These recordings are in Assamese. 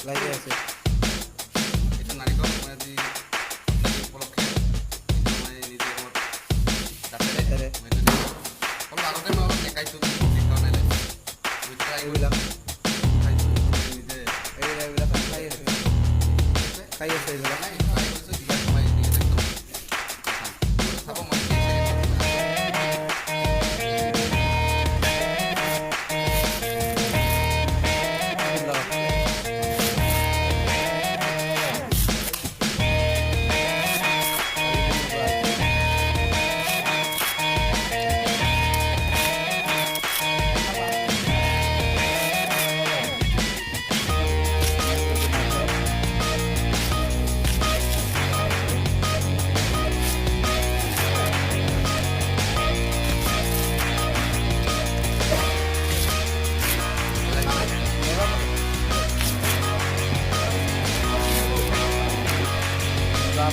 লাইভে আছে। এইটো নাৰিকল মই আজি সপ্তাহী উপলক্ষে এইটো মই নিজে মোৰ দাঁতেৰে মই এইটো অলপ আগতে মই অলপ দেখাইছোঁ দেখুৱা নাই এইবিলাক খাইছোঁ নিজে এইবিলাক খাই আছে এইবিলাক। নাই ট্ৰাই কৰিছোঁ যিবিলাক মই নিজে একদম চাব মই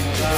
মজা